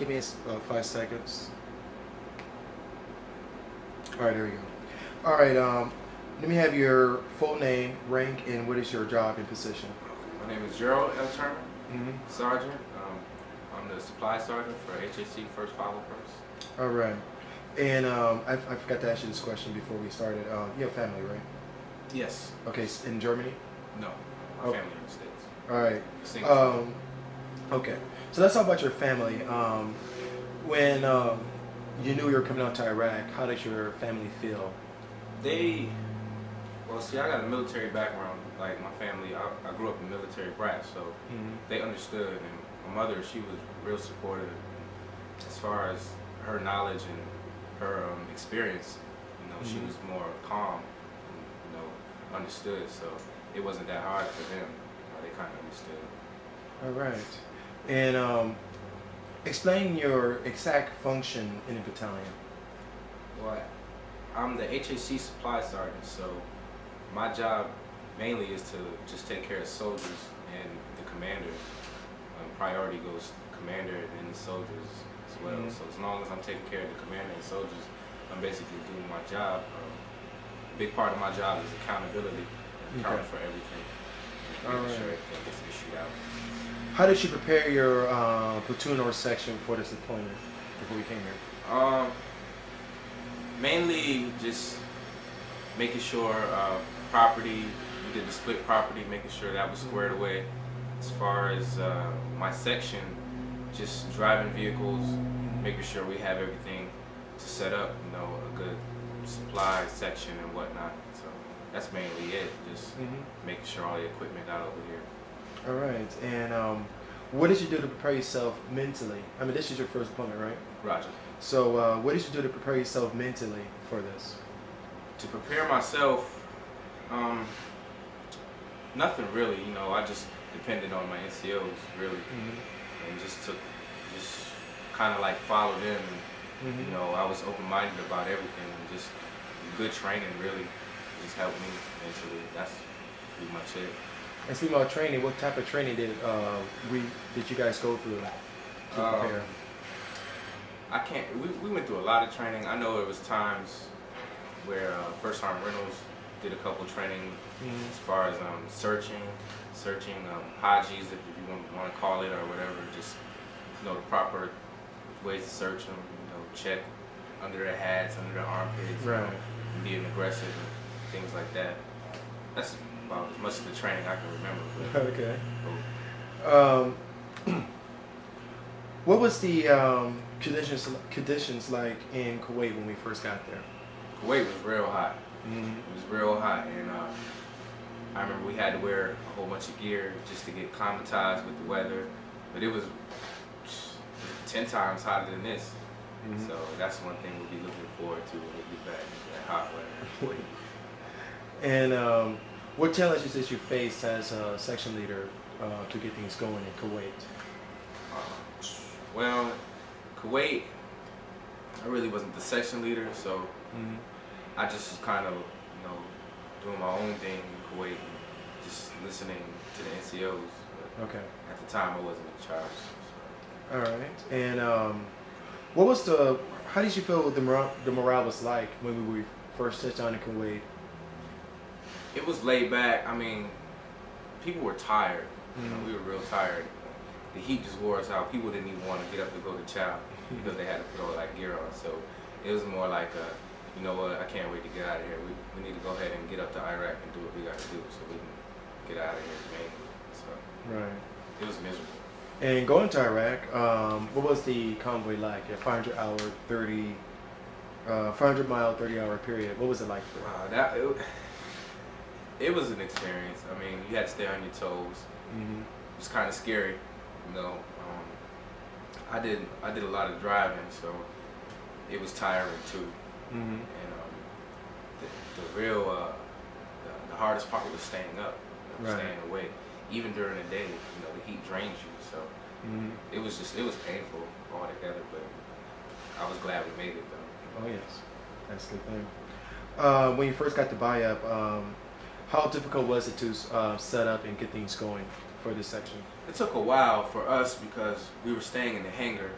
Give me 5 seconds. All right, there we go. All right, let me have your full name, rank, and what is your job and position? My name is Gerald L. Turner, Mm-hmm. Sergeant. I'm the supply sergeant for HAC 1st 501st. All right. And I forgot to ask you this question before we started. You have family, right? Yes. Okay, in Germany? No. My family in the States. All right. Single. Okay. So let's talk about your family. When you knew you were coming out to Iraq, how did your family feel? Well, see, I got a military background. Like my family, I grew up a military brat, so they understood. And my mother, she was real supportive as far as her knowledge and her experience. You know, she was more calm, and, you know, understood. So it wasn't that hard for them. They kind of understood. All right. And explain your exact function in the battalion. Well, I'm the HAC supply sergeant, so my job mainly is to just take care of soldiers and the commander. Priority goes to the commander and the soldiers as well. So as long as I'm taking care of the commander and soldiers, I'm basically doing my job. A big part of my job is accountability, accounting for everything, making sure everything gets issued out. How did you prepare your platoon or section for this deployment before you came here? Mainly just making sure property, we did the split property, making sure that was squared away. As far as my section, just driving vehicles, making sure we have everything to set up, you know, a good supply section and whatnot. So that's mainly it, just making sure all the equipment got over here. All right, and what did you do to prepare yourself mentally? I mean, this is your first deployment, right? Roger. So what did you do to prepare yourself mentally for this? To prepare myself, nothing really. You know, I just depended on my NCOs really, and just kind of like followed them. And, you know, I was open-minded about everything, and just good training really just helped me mentally. That's pretty much it. And speaking about training, what type of training did you guys go through to prepare? We went through a lot of training. I know there was times where First Arm Reynolds did a couple training as far as searching Hajis, if you want to call it, or whatever. Just, you know, the proper ways to search them. You know, check under their hats, under their armpits, right. You know, being aggressive and things like that. That's about as much of the training I can remember. Okay. What was the conditions like in Kuwait when we first got there? Kuwait was real hot. It was real hot, and I remember we had to wear a whole bunch of gear just to get acclimatized with the weather. But it was 10 times hotter than this. So that's one thing we'll be looking forward to when we get back into that hot weather. And what challenges did you face as a section leader to get things going in Kuwait? Well, Kuwait, I really wasn't the section leader, so I just was kind of, you know, doing my own thing in Kuwait and just listening to the NCOs. But at the time, I wasn't in charge. So. All right. And how did you feel the morale was like when we first touched on in Kuwait? It was laid back. I mean, people were tired. You know, we were real tired. The heat just wore us out. People didn't even want to get up to go to chow because they had to put all that gear on. So it was more like, you know what, I can't wait to get out of here. We need to go ahead and get up to Iraq and do what we got to do so we can get out of here mainly. So it was miserable. And going to Iraq, what was the convoy like? A 500-mile, 30-hour period. What was it like? It was an experience. I mean, you had to stay on your toes. It was kind of scary, you know. I did a lot of driving, so it was tiring too. And the hardest part was staying up, staying awake, even during the day. You know, the heat drains you, so it was painful altogether. But I was glad we made it though. Oh yes, that's a good thing. When you first got to Bayab, how difficult was it to set up and get things going for this section? It took a while for us because we were staying in the hangar,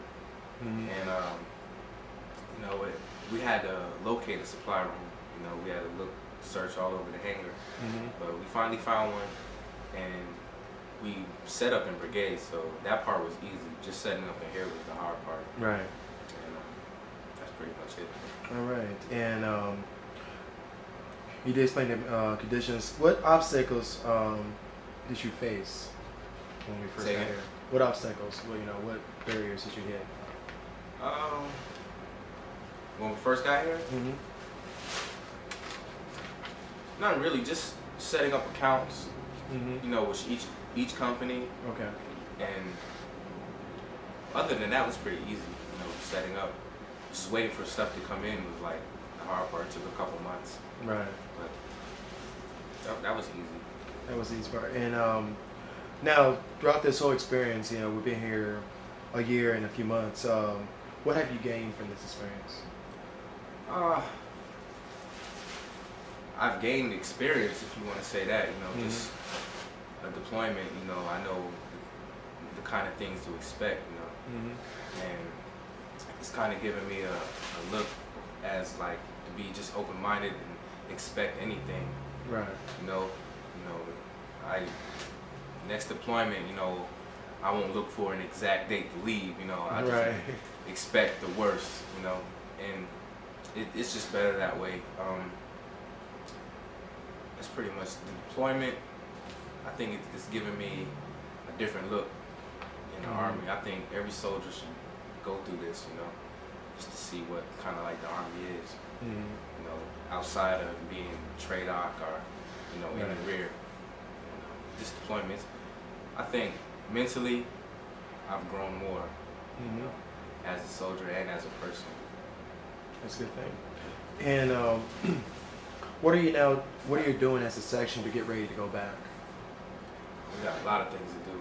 we had to locate a supply room. You know, we had to search all over the hangar, but we finally found one, and we set up in brigades. So that part was easy. Just setting up in here was the hard part. Right. And that's pretty much it. All right. And you did explain the conditions. What obstacles did you face when we first got here? What obstacles? Well, you know, what barriers did you hit? When we first got here, not really. Just setting up accounts. You know, with each company. Okay. And other than that, it was pretty easy. You know, setting up, just waiting for stuff to come in was like the hard part. It took a couple months. Right. But that was easy. That was the easy part. And now, throughout this whole experience, you know, we've been here a year and a few months. What have you gained from this experience? I've gained experience, if you want to say that. You know, just a deployment. You know, I know the kind of things to expect. You know, and it's kind of given me a look as like to be just open-minded and expect anything. Right. You know, next deployment, you know, I won't look for an exact date to leave. You know, I just expect the worst. You know, and it's just better that way. That's pretty much the deployment. I think it's given me a different look in the Army. I think every soldier should go through this, you know, just to see what kind of like the Army is. You know, outside of being TRADOC or, you know, in the rear. You know, this deployment, I think mentally, I've grown more, you know, as a soldier and as a person. That's a good thing. And what are you doing as a section to get ready to go back? We got a lot of things to do.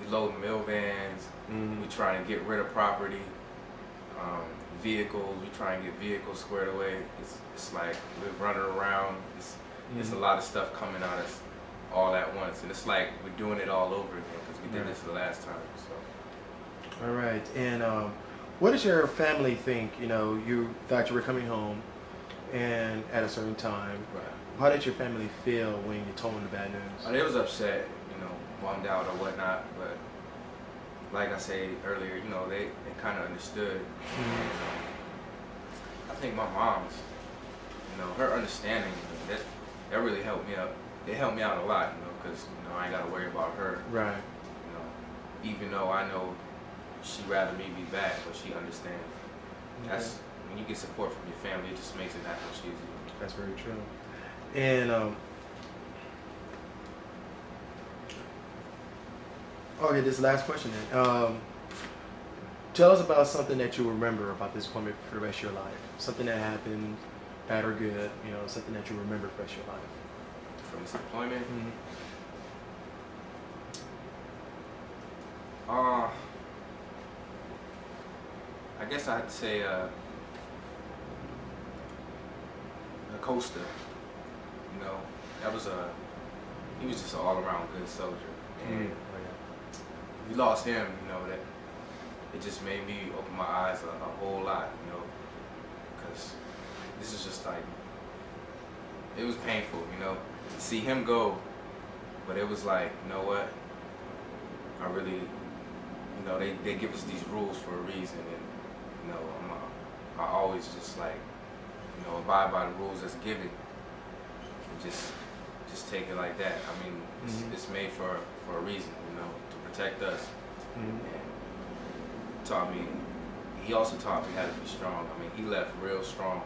We load mill vans. We try to get rid of property. Vehicles. We try and get vehicles squared away. It's like we're running around. It's a lot of stuff coming at us all at once, and it's like we're doing it all over again because we did this the last time. So. All right. And what does your family think? You know, you thought you were coming home, and at a certain time. Right. How did your family feel when you told them the bad news? They was upset, you know, bummed out or whatnot, but like I said earlier, you know, they kind of understood. And, I think my mom's, you know, her understanding, that really helped me out. It helped me out a lot, you know, because, you know, I ain't got to worry about her. Right. You know, even though I know she'd rather me be back, but she understands. That's when you get support from your family, it just makes it that much easier. That's very true. And okay, this last question then. Tell us about something that you remember about this deployment for the rest of your life. Something that happened, bad or good, you know, something that you remember for the rest of your life. From this deployment? I guess I'd say Costa. You know, he was just an all-around good soldier. And we lost him, you know, that it just made me open my eyes a whole lot, you know, because this is just like, it was painful, you know, to see him go, but it was like, you know what, I really, you know, they give us these rules for a reason, and, you know, I always just like, you know, abide by the rules that's given, and just take it like that. I mean, it's made for a reason, you know, to protect us. And he also taught me how to be strong. I mean, he left real strong,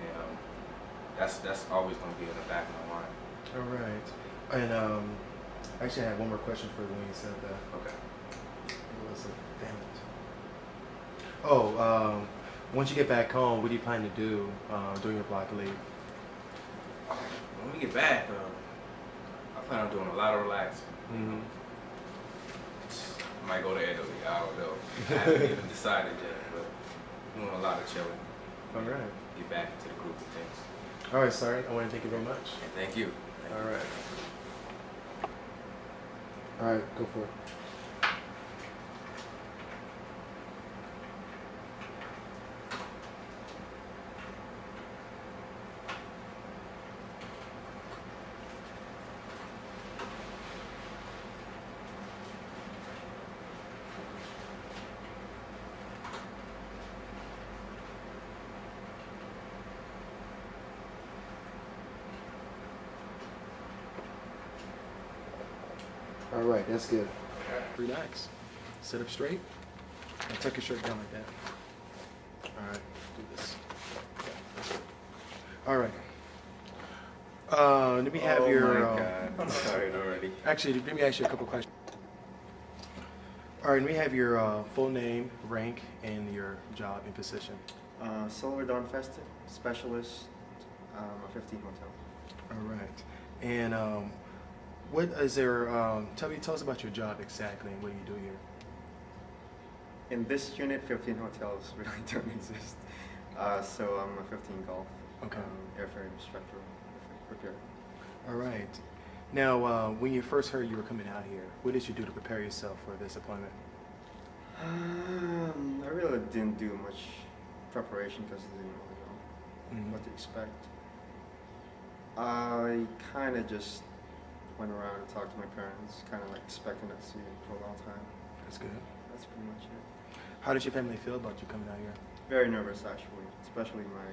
and that's always going to be in the back of my mind. All right. And actually, I had one more question for you when you said that. Okay. What was it? Damn it. Oh, once you get back home, what do you plan to do during your block leave? When we get back, I plan on doing a lot of relaxing. I might go to Italy, I don't know. I haven't even decided yet, but doing a lot of chilling. All right. Get back into the group of things. All right, sorry. I want to thank you very much. And thank you. All right. All right, go for it. All right, that's good. Relax. Sit up straight. And tuck your shirt down like that. All right, do this. Okay, that's good. All right. Let me have your. Oh my God, I'm tired already. Actually, let me ask you a couple questions. All right, let me have your full name, rank, and your job and position. Silver Dawn Festive Specialist, a 15 hotel. All right. And what is there? Tell us about your job exactly and what do you do here? In this unit, 15 hotels really don't exist. So I'm a 15 golf. Okay. Airfare instructor, repair. All right. Now, when you first heard you were coming out here, what did you do to prepare yourself for this deployment? I really didn't do much preparation because I didn't really know what to expect. I kind of just went around and talked to my parents, kind of like expecting to see them for a long time. That's good. That's pretty much it. How did your family feel about you coming out here? Very nervous, actually, especially my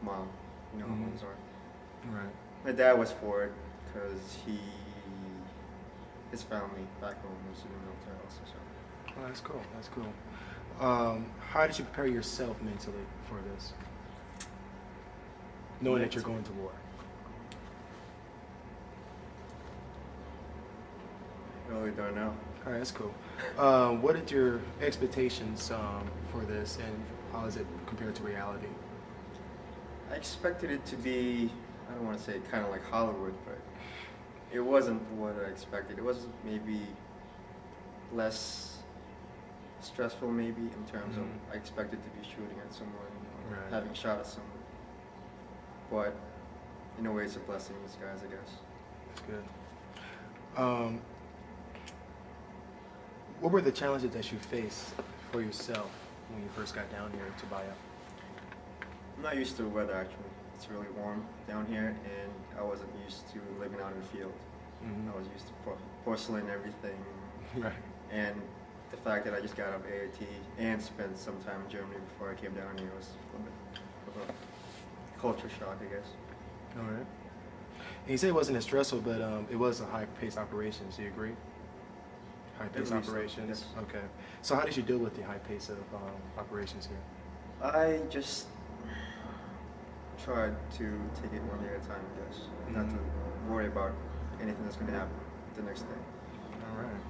mom. You know how moms are. Right. My dad was for it because his family back home was in the military also. So. Oh, that's cool. That's cool. How did you prepare yourself mentally for this? Knowing that you're going to war. I really don't know. All right, that's cool. What are your expectations for this, and how does it compare to reality? I expected it to be, I don't want to say kind of like Hollywood, but it wasn't what I expected. It was maybe less stressful maybe in terms of I expected to be shooting at someone, or having shot at someone. But in a way it's a blessing in disguise, I guess. That's good. What were the challenges that you faced for yourself when you first got down here to Bahia? I'm not used to the weather actually. It's really warm down here and I wasn't used to living out in the field. I was used to porcelain and everything. Right. And the fact that I just got out of AAT and spent some time in Germany before I came down here was a little bit of a culture shock, I guess. All right. And you say it wasn't as stressful, but it was a high-paced operation. Do you agree? High-paced operations. Yes. Okay. So how did you deal with the high pace of operations here? I just tried to take it one day at a time, I guess. Not to worry about anything that's going to happen the next day. All right.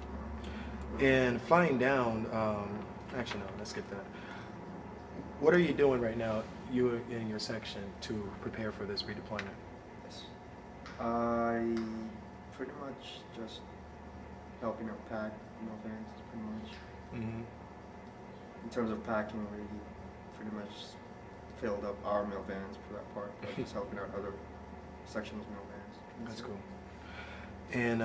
And flying down, actually no, let's get that. What are you doing right now, you in your section, to prepare for this redeployment? Yes. I pretty much just helping out pack mail vans, pretty much. In terms of packing, we pretty much filled up our mail vans for that part, but just helping out other sections' mail vans. That's cool. And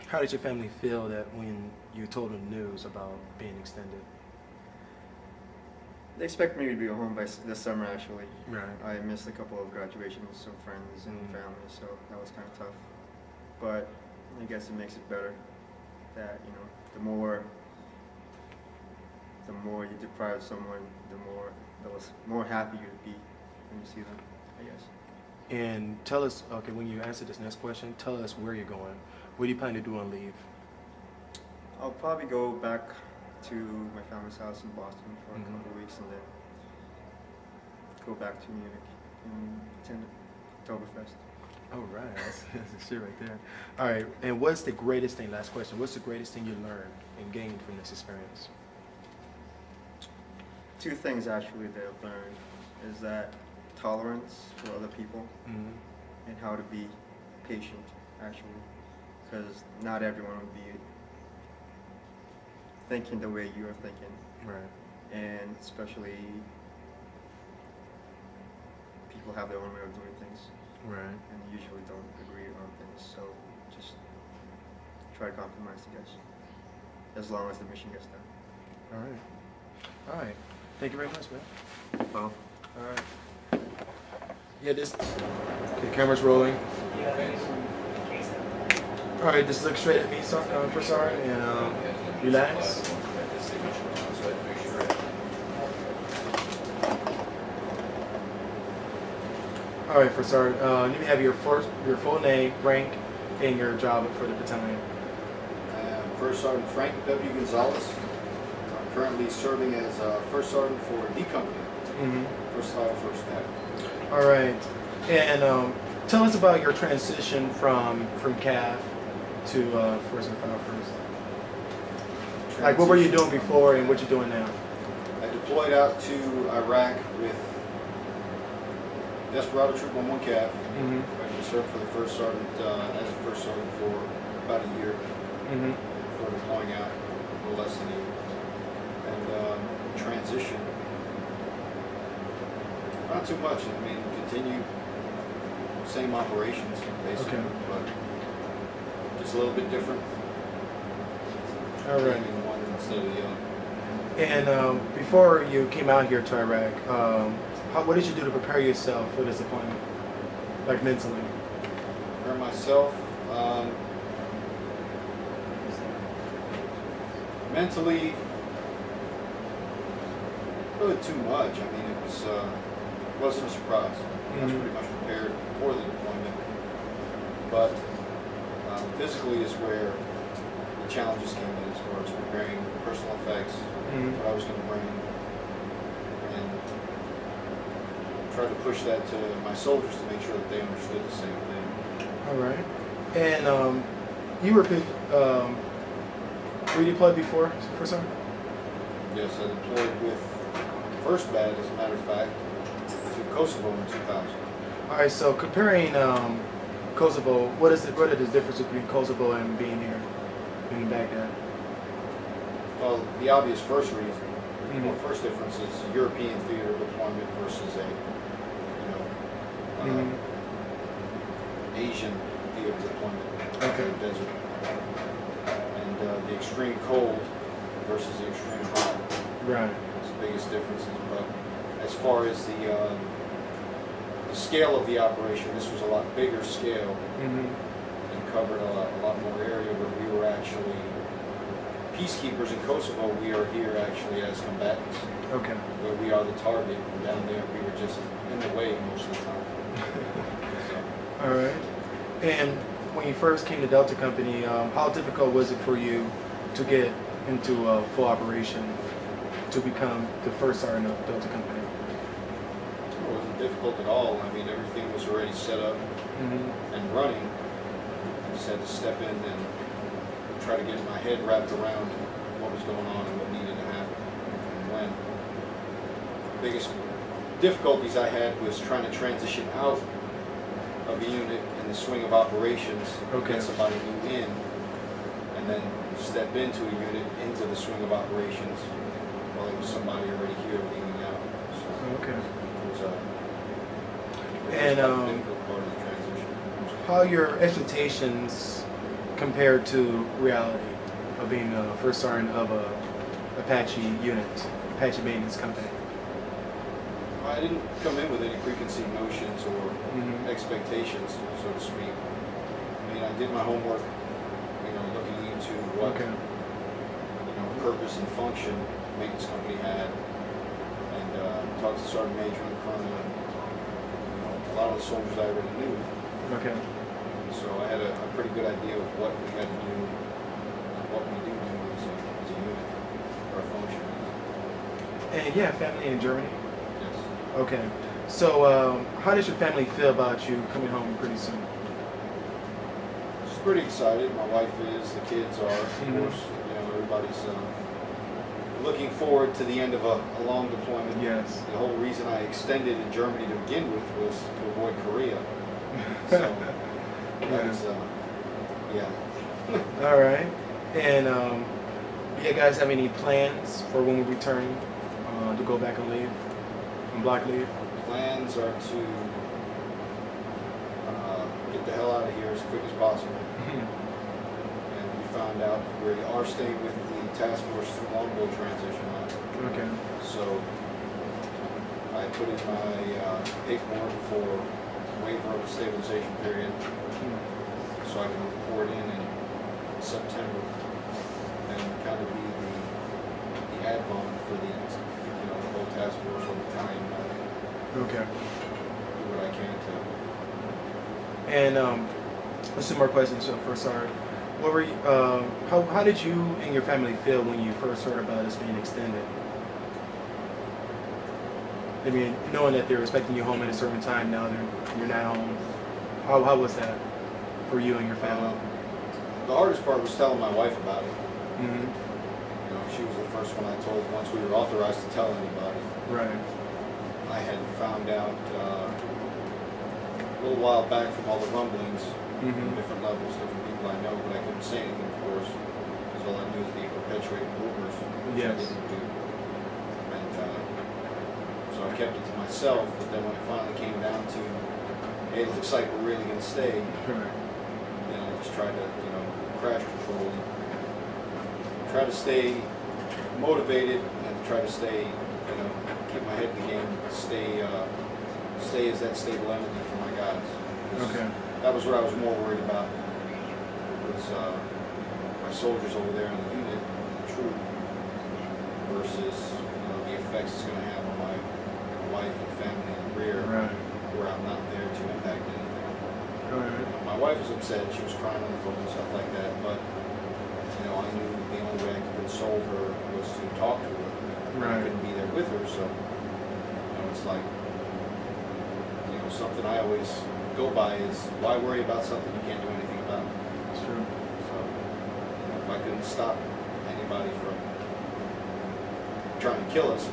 how did your family feel that when you told them news about being extended? They expect me to be home by this summer, actually. Right. I missed a couple of graduations of friends and family, so that was kind of tough. But I guess it makes it better that, you know, the more you deprive someone, the more happy you'd be when you see them, I guess. And tell us, okay, when you answer this next question, tell us where you're going. What do you plan to do on leave? I'll probably go back to my family's house in Boston for a couple of weeks and then go back to Munich and attend Oktoberfest. Oh, right. That's the shit right there. All right. And what's the greatest thing, last question, what's the greatest thing you learned and gained from this experience? Two things, actually, that I've learned is that tolerance for other people and how to be patient, actually, because not everyone would be thinking the way you're thinking. Right. And especially people have their own way of doing things. Right. And usually don't agree on things, so just try to compromise, I guess, as long as the mission gets done. All right. All right. Thank you very much, man. Well, all right. Yeah, this. Okay, camera's rolling. All right, just look straight at me, for Sergeant, and relax. All right, for Sergeant, let me have your full name, rank, and your job for the battalion. First Sergeant Frank W. Gonzalez. I'm currently serving as First Sergeant for D Company, 1st 501st Cav. All right. And tell us about your transition from CAV to 1st and 501st. Like, what were you doing before and what you're doing now? I deployed out to Iraq with Desperado Troop 11 Cav. I served for the First Sergeant as a First Sergeant for about a year before deploying out, a little less than a year. And transition, not too much. I mean, continue same operations basically, but just a little bit different. All right. One instead of the other. And before you came out here to Iraq, what did you do to prepare yourself for this deployment, like mentally? Prepare myself. Mentally, really too much. I mean, it wasn't a surprise. I was pretty much prepared for the deployment, but physically is where the challenges came in as far as preparing personal effects, what I was going to bring, and try to push that to my soldiers to make sure that they understood the same thing. All right. And you were were you deployed before, First Sergeant? Yes, I deployed with 1st Bat, as a matter of fact, to Kosovo in 2000. All right. So comparing Kosovo, what is the difference between Kosovo and being here in Baghdad? Well, the obvious first reason, well, first difference is European theater deployment versus a, Asian theater deployment, desert, and the extreme cold versus the extreme hot. Right. That's the biggest differences. But as far as the scale of the operation, this was a lot bigger scale and covered a lot more area where we were actually peacekeepers in Kosovo. We are here actually as combatants. Okay. Where we are the target, and down there we were just in the way most of the time. All right. And when you first came to Delta Company, how difficult was it for you to get into full operation to become the First Sergeant of Delta Company? It wasn't difficult at all. I mean, everything was already set up and running. I just had to step in and try to get my head wrapped around what was going on and what needed to happen and when. The biggest difficulties I had was trying to transition out of a unit in the swing of operations, get somebody new in, and then step into a unit into the swing of operations while there was somebody already here leading out. So it was a difficult part of the transition. How are your expectations compared to reality of being a First Sergeant of a Apache unit, Apache maintenance company? I didn't come in with any preconceived notions or expectations, so to speak. I mean, I did my homework, looking into what, purpose and function the maintenance company had, and talked to Sergeant Major and Colonel, and a lot of the soldiers I already knew. So I had a pretty good idea of what we had to do, and what we do as a unit, our function. And you have family in Germany? Yes. Okay. So how does your family feel about you coming home pretty soon? She's pretty excited. My wife is. The kids are. Of course, everybody's looking forward to the end of a long deployment. Yes. The whole reason I extended in Germany to begin with was to avoid Korea. So that was, All right. And do you guys have any plans for when we return to go back and leave, on block leave? Plans are to get the hell out of here as quick as possible. And we found out we are staying with the task force through longbow transition now. Okay. So I put in my paperwork for waiver of the stabilization period, so I can report in September and kind of be the advon for the whole task force or battalion. Okay. Do what I can to. And let's do more questions. So First Sergeant, What were you, how did you and your family feel when you first heard about this being extended? I mean, knowing that they're expecting you home at a certain time, now you're not home. How was that for you and your family? The hardest part was telling my wife about it. Mm-hmm. You know, she was the first one I told once we were authorized to tell anybody. Right. I had found out a little while back from all the rumblings, different levels, different people I know, but I couldn't say anything, of course, because all I knew was the perpetuating rumors, which I didn't do. And so I kept it to myself, but then when it finally came down to, hey, it looks like we're really going to stay, then I just tried to, you know, crash control, and try to stay motivated, and try to stay, you know, keep my head in the game, stay as that stable entity for my guys. Okay. That was what I was more worried about, was my soldiers over there in the unit, the troop, versus, you know, the effects it's going to have on my wife and family in the rear, where I'm not there to impact anything. My wife was upset, she was crying on the phone and stuff like that, but, you know, I knew the only way I could console her was to talk to her. I couldn't be there with her, so, you know, it's like, you know, something I always go by is, why worry about something you can't do anything about? That's true. So, you know, if I couldn't stop anybody from trying to kill us,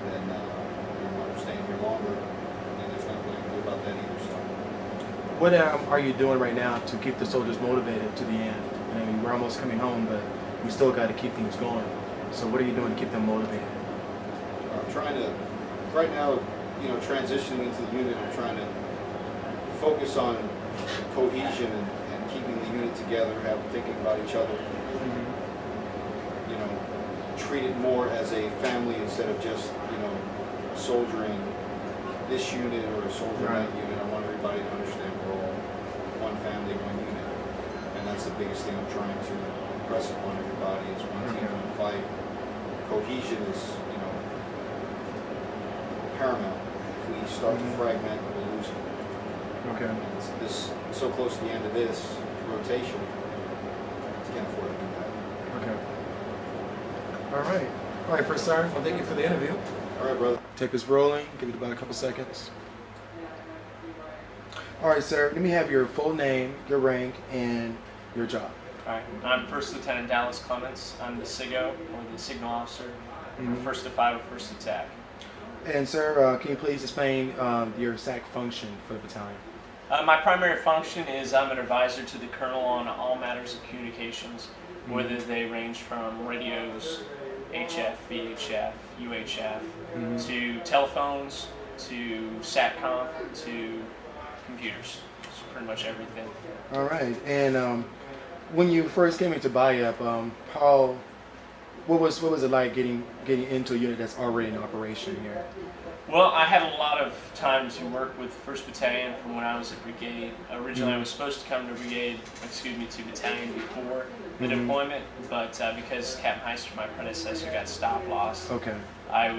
then I'm staying here longer, and there's nothing I can do about that either. So, what are you doing right now to keep the soldiers motivated to the end? I mean, we're almost coming home, but we still got to keep things going. So what are you doing to keep them motivated? I'm trying to, right now, you know, transitioning into the unit, I'm trying to focus on cohesion and keeping the unit together, thinking about each other, you know, treat it more as a family instead of just, you know, soldiering this unit or soldiering that unit. I want everybody to understand we're all one family, one unit. And that's the biggest thing I'm trying to impress upon everybody is one team, one fight. Cohesion is, you know, paramount. If we start to fragment, we'll lose it. Okay. And it's this so close to the end of this rotation, I can't afford to do that. Okay. All right. All right, First Sergeant, well, thank you for the interview. All right, brother. Tape is rolling. Give it about a couple seconds. All right, sir. Let me have your full name, your rank, and your job. All right. I'm First Lieutenant Dallas Clements. I'm the SIGO, or the Signal Officer, 1st to 5 of 1st Attack. And sir, can you please explain your SAC function for the battalion? My primary function is I'm an advisor to the Colonel on all matters of communications, whether they range from radios, HF, VHF, UHF, to telephones, to SATCOM, to computers. It's pretty much everything. All right. And when you first came into BIAP, what was it like getting into a unit that's already in operation here? Well, I had a lot of time to work with 1st Battalion from when I was at brigade. Originally, I was supposed to come to battalion before the deployment, but because Captain Heister, my predecessor, got stop loss, I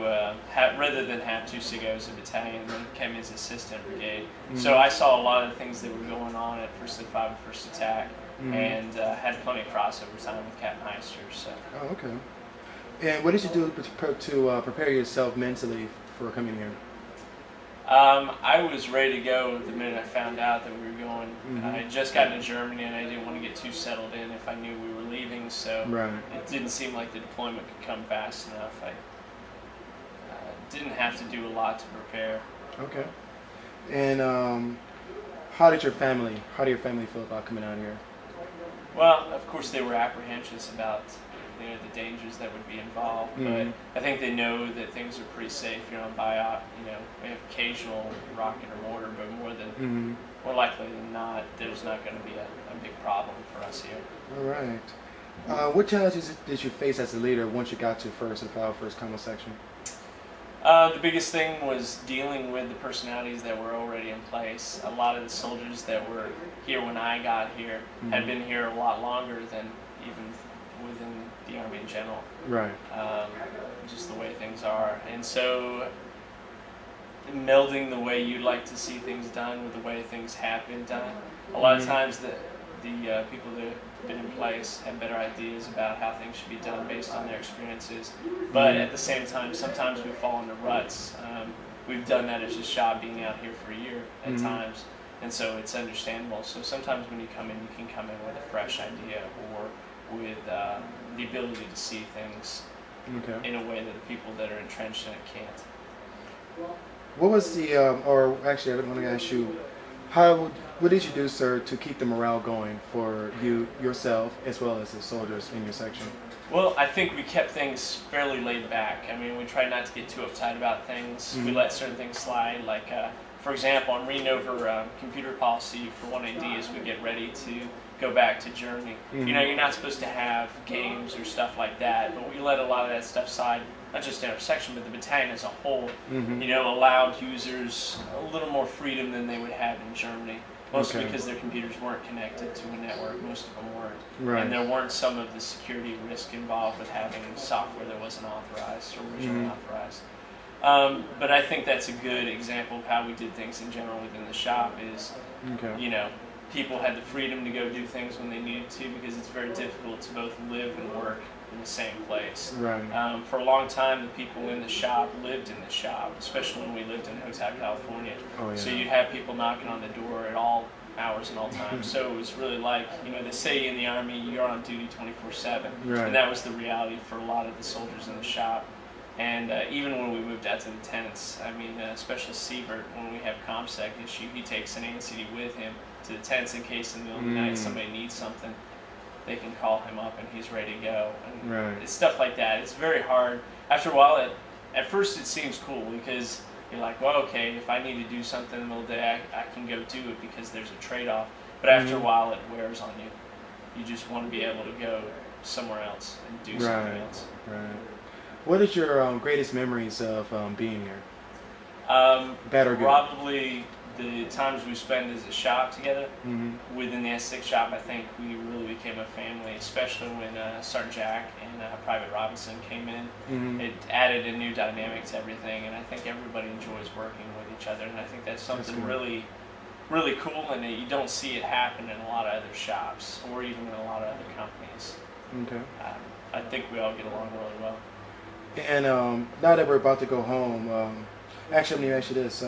rather than have 2 SIGOs in battalion, they came as assistant brigade. So I saw a lot of things that were going on at 1st to 5 and 1st Attack, and had plenty of crossover time with Captain Heister. So. Oh, okay. And what did you do to prepare yourself mentally for coming here? I was ready to go the minute I found out that we were going. I had just gotten to Germany and I didn't want to get too settled in if I knew we were leaving, so it didn't seem like the deployment could come fast enough. I didn't have to do a lot to prepare. Okay. And how did your family feel about coming out here? Well, of course they were apprehensive about the dangers that would be involved, but I think they know that things are pretty safe here on BIAP. We have occasional rocket or mortar, but more likely than not, there's not going to be a big problem for us here. All right. What challenges did you face as a leader once you got to 1st and 1st Combo Section? The biggest thing was dealing with the personalities that were already in place. A lot of the soldiers that were here when I got here had been here a lot longer than even within the Army in general. Right. Just the way things are. And so melding the way you'd like to see things done with the way things have been done. A lot of times the people that have been in place have better ideas about how things should be done based on their experiences. But at the same time, sometimes we fall into ruts. We've done that as a shop, being out here for a year at times, and so it's understandable. So sometimes when you come in, you can come in with a fresh idea or with the ability to see things in a way that the people that are entrenched in it can't. What was the, or actually I want to ask you, what did you do, sir, to keep the morale going for yourself, as well as the soldiers in your section? Well, I think we kept things fairly laid back. I mean, we tried not to get too uptight about things. We let certain things slide. Like, for example, I'm reading over computer policy for 1AD as we get ready to go back to Germany. You know, you're not supposed to have games or stuff like that, but we let a lot of that stuff slide, not just in our section, but the battalion as a whole. You know, allowed users a little more freedom than they would have in Germany. Mostly because their computers weren't connected to a network. Most of them weren't. And there weren't some of the security risk involved with having software that wasn't authorized or originally authorized. But I think that's a good example of how we did things in general within the shop is, you know, people had the freedom to go do things when they needed to, because it's very difficult to both live and work in the same place. For a long time, the people in the shop lived in the shop, especially when we lived in Hotel, California. So you'd have people knocking on the door at all hours and all times. So it was really like, you know, they say in the Army, you're on duty 24/7. And that was the reality for a lot of the soldiers in the shop. And even when we moved out to the tents, I mean, Specialist Siebert, when we have ComSec issue, he takes an ANCD with him to the tents in case in the middle of the night somebody needs something. They can call him up and he's ready to go. And it's stuff like that. It's very hard. After a while, at first it seems cool because you're like, well, okay, if I need to do something in the middle of the day, I can go do it because there's a trade-off. But after a while, it wears on you. You just want to be able to go somewhere else and do something else. What is your greatest memories of being here? Bad or good? Probably the times we spend as a shop together. Within the S6 shop, I think we really became a family, especially when Sergeant Jack and Private Robinson came in. It added a new dynamic to everything, and I think everybody enjoys working with each other, and I think that's something really, really cool, and you don't see it happen in a lot of other shops, or even in a lot of other companies. I think we all get along really well. And now that we're about to go home, actually, let me ask you this.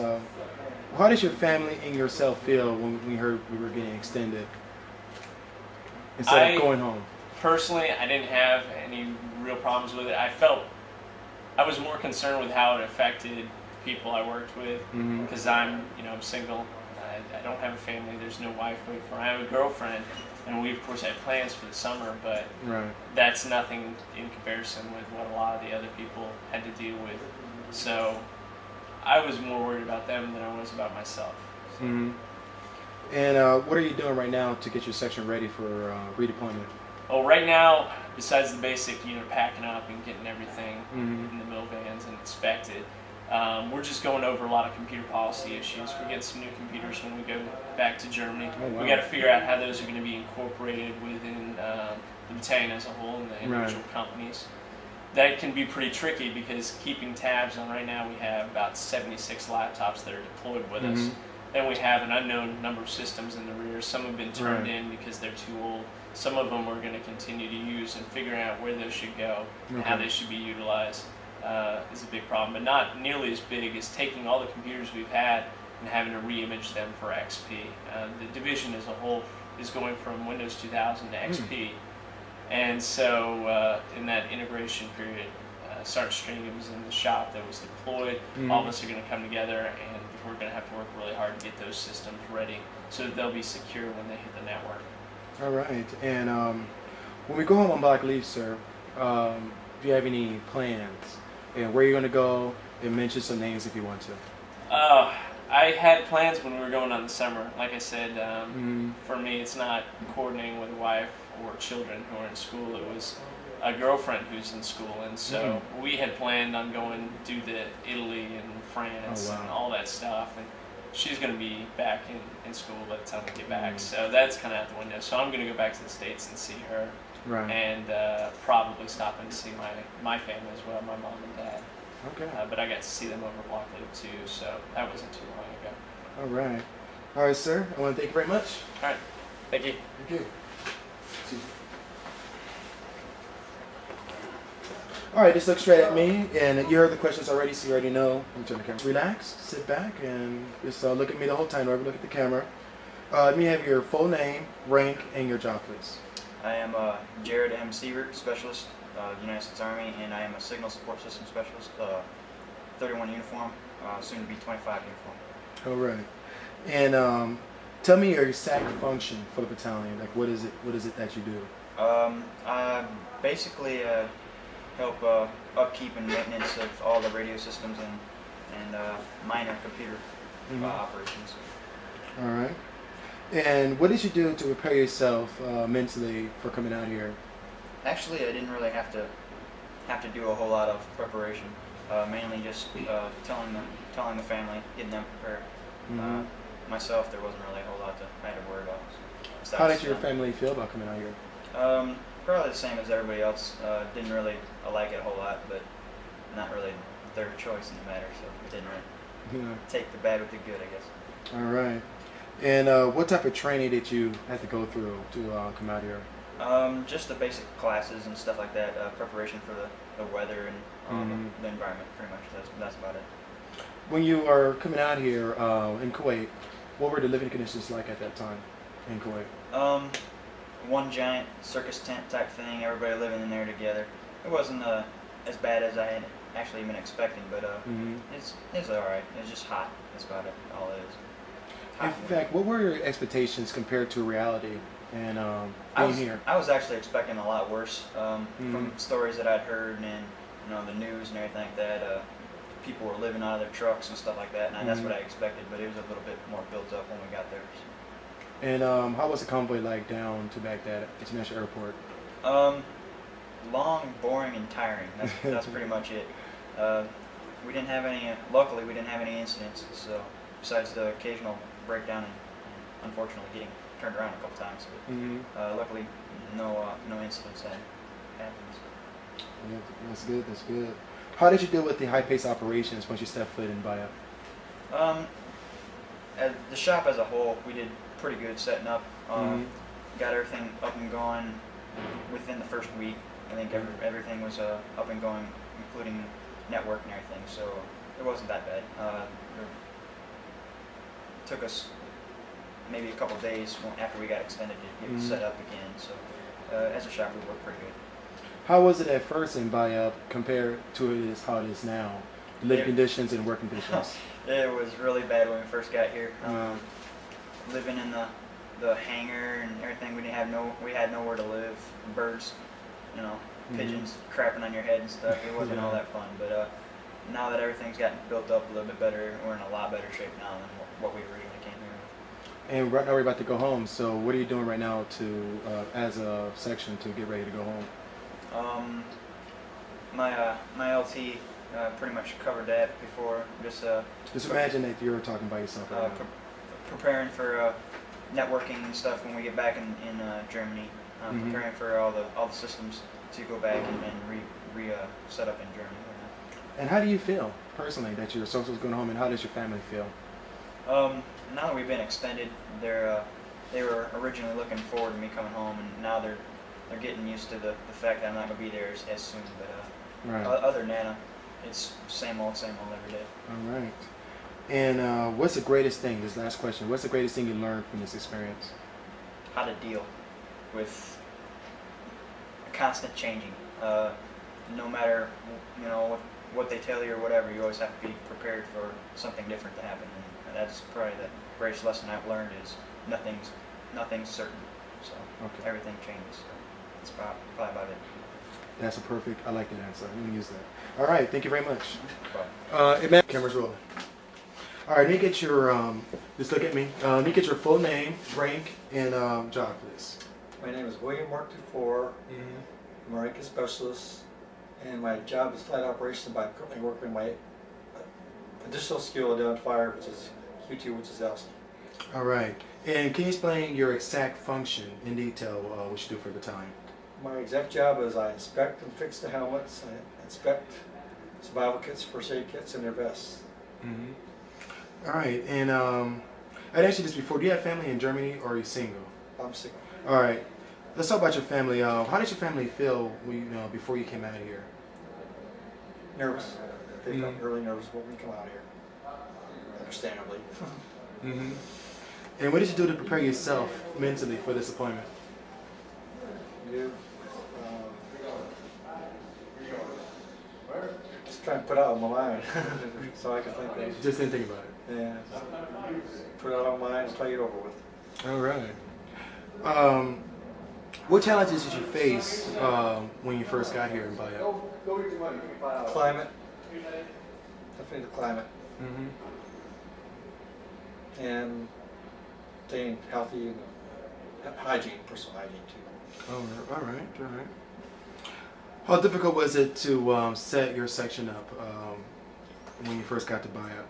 How did your family and yourself feel when we heard we were getting extended instead of going home? Personally, I didn't have any real problems with it. I was more concerned with how it affected people I worked with, because I'm single. I don't have a family. There's no wife waiting for me. I have a girlfriend, and we of course had plans for the summer, but that's nothing in comparison with what a lot of the other people had to deal with. So I was more worried about them than I was about myself. So. And what are you doing right now to get your section ready for redeployment? Well, right now, besides the basic, packing up and getting everything in the mill vans and inspected, we're just going over a lot of computer policy issues. We're getting some new computers when we go back to Germany. We got to figure out how those are going to be incorporated within the battalion as a whole and the individual companies. That can be pretty tricky because keeping tabs on, right now we have about 76 laptops that are deployed with us. Then we have an unknown number of systems in the rear. Some have been turned in because they're too old. Some of them we're going to continue to use, and figuring out where those should go and how they should be utilized is a big problem. But not nearly as big as taking all the computers we've had and having to re-image them for XP. The division as a whole is going from Windows 2000 to XP. And so in that integration period, Sergeant Stringham was in the shop that was deployed. All of us are going to come together, and we're going to have to work really hard to get those systems ready so that they'll be secure when they hit the network. All right. And when we go home on block leave, sir, do you have any plans? And where you're going to go? And mention some names if you want to. I had plans when we were going on the summer. Like I said, for me, it's not coordinating with a wife or children who are in school. It was a girlfriend who's in school, and so we had planned on going to the Italy and France and all that stuff, and she's going to be back in school by the time we get back, so that's kind of out the window. So I'm going to go back to the States and see her, and probably stop in to see my family as well, my mom and dad. But I got to see them over block leave too, so that wasn't too long ago. All right, sir. I want to thank you very much. All right. Thank you. Thank you. All right, just look straight at me, and you heard the questions already, so you already know. Let me turn the camera. Relax, sit back, and just look at me the whole time. Don't ever look at the camera. Let me have your full name, rank, and your job, please. I am Jared M. Sievert, Specialist, United States Army, and I am a Signal Support System Specialist, 31 uniform, soon to be 25 uniform. All right. And tell me your exact function for the battalion. Like, what is it that you do? I basically help upkeep and maintenance of all the radio systems and minor computer operations. All right. And what did you do to prepare yourself mentally for coming out here? Actually, I didn't really have to do a whole lot of preparation. Mainly just telling the family, getting them prepared. Myself, there wasn't really a whole lot I had to worry about. So how did your family feel about coming out here? Probably the same as everybody else. Didn't really like it a whole lot, but not really their choice in the matter, so it didn't really take the bad with the good, I guess. All right. And what type of training did you have to go through to come out here? Just the basic classes and stuff like that, preparation for the weather and the environment, pretty much. That's about it. When you are coming out here in Kuwait, what were the living conditions like at that time in Kuwait? One giant circus tent type thing, everybody living in there together. It wasn't as bad as I had actually been expecting, but it's all right. It's just hot. That's about it. All it is. In fact, what were your expectations compared to reality and being here? I was actually expecting a lot worse from stories that I'd heard and the news and everything like that. People were living out of their trucks and stuff like that, and that's what I expected. But it was a little bit more built up when we got there. So. And how was the convoy like down to Baghdad International Airport? Long, boring, and tiring. That's pretty much it. We didn't have any. Luckily, we didn't have any incidents. So besides the occasional breakdown and unfortunately getting turned around a couple times, but luckily no incidents that happened. Yeah, that's good. That's good. How did you deal with the high-paced operations once you stepped foot in Bayab? As the shop as a whole, we did pretty good setting up. Got everything up and going within the first week. I think everything was up and going, including network and everything. So it wasn't that bad. It took us maybe a couple days after we got extended to get set up again. So as a shop, we worked pretty good. How was it at first in Bayab compared to how it is now? Living conditions and work conditions. It was really bad when we first got here. Living in the hangar and everything, we had nowhere to live. Birds, pigeons crapping on your head and stuff. It wasn't all that fun. But now that everything's gotten built up a little bit better, we're in a lot better shape now than what we originally came here with. And right now we're about to go home. So what are you doing right now to, as a section, to get ready to go home? My LT pretty much covered that before. Just imagine that you're talking by yourself right now. Preparing for networking and stuff when we get back in Germany. Preparing for all the systems to go back and set up in Germany. And how do you feel personally that your social's going home, and how does your family feel? Now that we've been extended, they were originally looking forward to me coming home, and now they're getting used to the fact that I'm not going to be there as soon. But other than that, it's same old every day. All right. And what's the greatest thing, this last question, what's the greatest thing you learned from this experience? How to deal with constant changing. No matter what they tell you or whatever, you always have to be prepared for something different to happen. And that's probably the greatest lesson I've learned is nothing's certain. So everything changes. So that's probably about it. That's a perfect, I like that answer. I'm going to use that. All right, thank you very much. Camera's rolling. All right, let me get your, just look at me. Let me get your full name, rank, and job, please. My name is William Mark Dufour. I'm a rank specialist, and my job is flight operations, but I'm currently working my additional skill identifier, which is Q2, which is ELSA. All right, and can you explain your exact function in detail, what you do for the battalion? My exact job is I inspect and fix the helmets, I inspect survival kits, first aid kits, and their vests. All right, and I'd asked you this before. Do you have family in Germany, or are you single? I'm sick. All right. Let's talk about your family. How did your family feel before you came out here? Nervous. They felt really nervous when we come out here. Understandably. Mm-hmm. And what did you do to prepare yourself mentally for this appointment? Just trying to put out of my mind so I can think of it. Just didn't think about it. Yeah. Put it out of my mind and try to get over with. All right. What challenges did you face when you first got here in Bio? Climate. Definitely the climate. Mm-hmm. And staying healthy and hygiene, personal hygiene too. All right. How difficult was it to set your section up when you first got to Bio?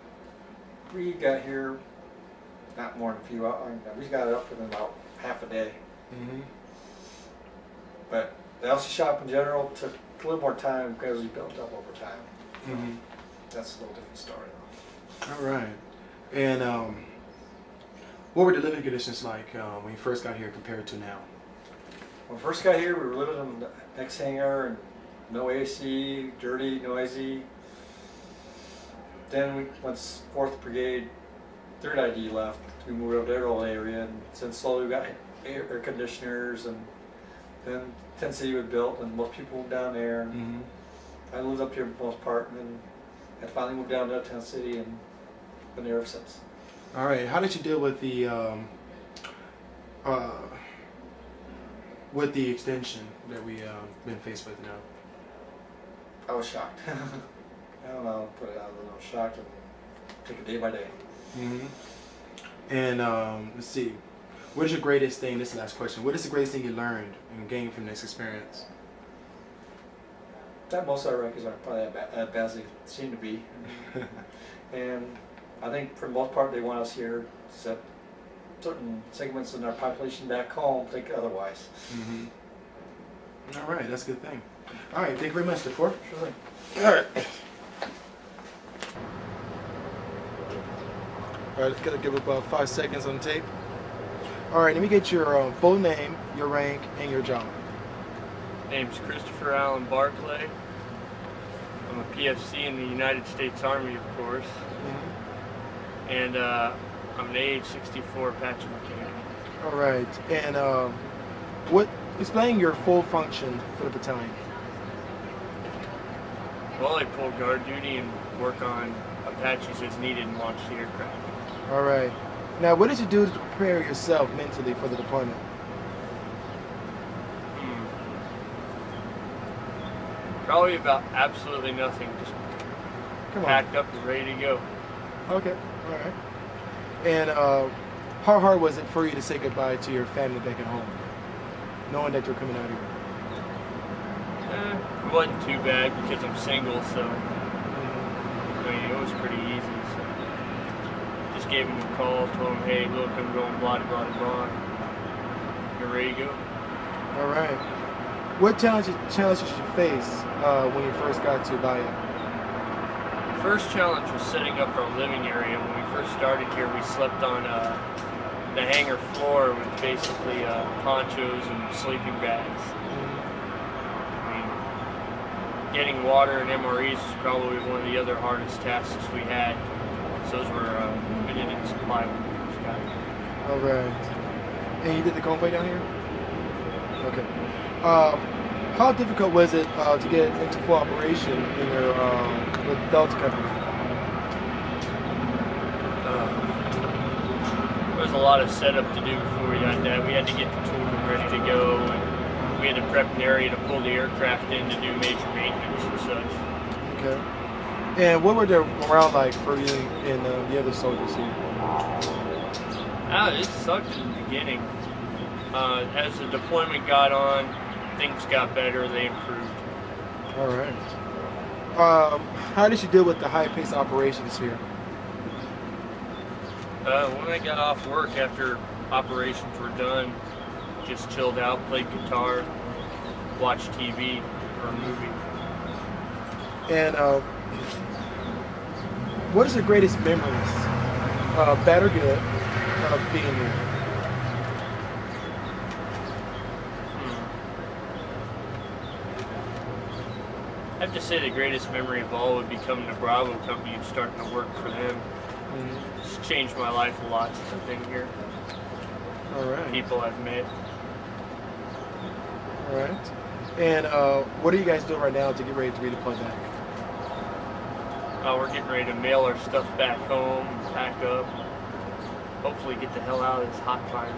We got here not more than a few hours. We got it up within about half a day. Mm-hmm. But the LC shop in general took a little more time because we built up over time. Mm-hmm. That's a little different story though. All right. And what were the living conditions like when you first got here compared to now? When we first got here, we were living in the next hangar and no AC, dirty, noisy. Then once 4th Brigade, 3rd ID left, we moved over to their old area, and then slowly we got air conditioners, and then Tent City was built, and most people moved down there. Mm-hmm. I lived up here for the most part, and then I finally moved down to Tent City and been there ever since. All right. How did you deal with the extension that we been faced with now? I was shocked. I don't know, put it out. I was shocked and take it day by day. Mm-hmm. And let's see. What is your greatest thing? This is the last question. What is the greatest thing you learned and gained from this experience? That most Iraqis aren't probably as bad as they seem to be. And I think for the most part they want us here, except certain segments in our population back home think otherwise. Mm-hmm. All right, that's a good thing. All right, thank you very much, DeFore. Sure thing. All right. All right, gotta give about 5 seconds on the tape. All right, let me get your full name, your rank, and your job. Name's Christopher Allen Barclay. I'm a PFC in the United States Army, of course. Mm-hmm. And I'm an AH-64 Apache mechanic. All right, and explain your full function for the battalion. Well, I pull guard duty and work on Apaches as needed and launch the aircraft. All right. Now, what did you do to prepare yourself mentally for the deployment? Probably about absolutely nothing. Just packed up and ready to go. Okay. All right. And how hard was it for you to say goodbye to your family back at home, knowing that you're coming out here? It wasn't too bad because I'm single, so I mean, it was pretty easy. So just gave him a call, told him, hey, look, I'm going blah, blah, blah. You're ready to go. All right. What challenges did you face when you first got to Bio? The first challenge was setting up our living area. When we first started here, we slept on the hangar floor with basically ponchos and sleeping bags. Getting water and MREs was probably one of the other hardest tasks we had. So those were limited in supply when we first got here. All right. And you did the convoy down here? Okay. How difficult was it to get into full operation in your with Delta Company? There was a lot of setup to do before we got that. We had to get the tooling ready to go, and we had to prep an area to pull the aircraft in to do major maintenance and such. Okay. And what were the morale like for you and the other soldiers here? It sucked in the beginning. As the deployment got on, things got better, they improved. All right. How did you deal with the high-paced operations here? When I got off work after operations were done, just chilled out, played guitar, watched TV or a movie. And what is your greatest memories, bad or good, of being here? have to say the greatest memory of all would be coming to Bravo Company and starting to work for them. It's changed my life a lot since I've been here. All right. People I've met. All right. And what are you guys doing right now to get ready to redeploy back? We're getting ready to mail our stuff back home, pack up, hopefully get the hell out of this hot climate.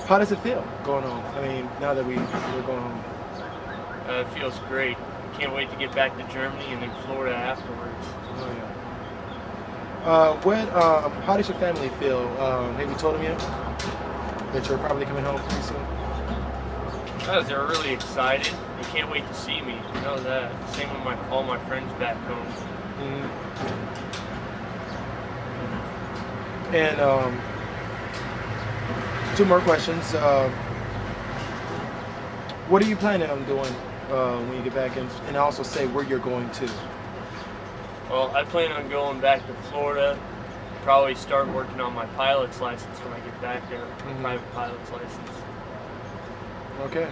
How does it feel going home? I mean, now that we're going home. It feels great. Can't wait to get back to Germany and then Florida afterwards. Oh, yeah. How does your family feel? Have you told them yet that you're probably coming home pretty soon? They're really excited. They can't wait to see me. You know that. Same with all my friends back home. And two more questions. What are you planning on doing when you get back, and also say where you're going to? Well, I plan on going back to Florida. Probably start working on my pilot's license when I get back there. Private pilot's license. Okay.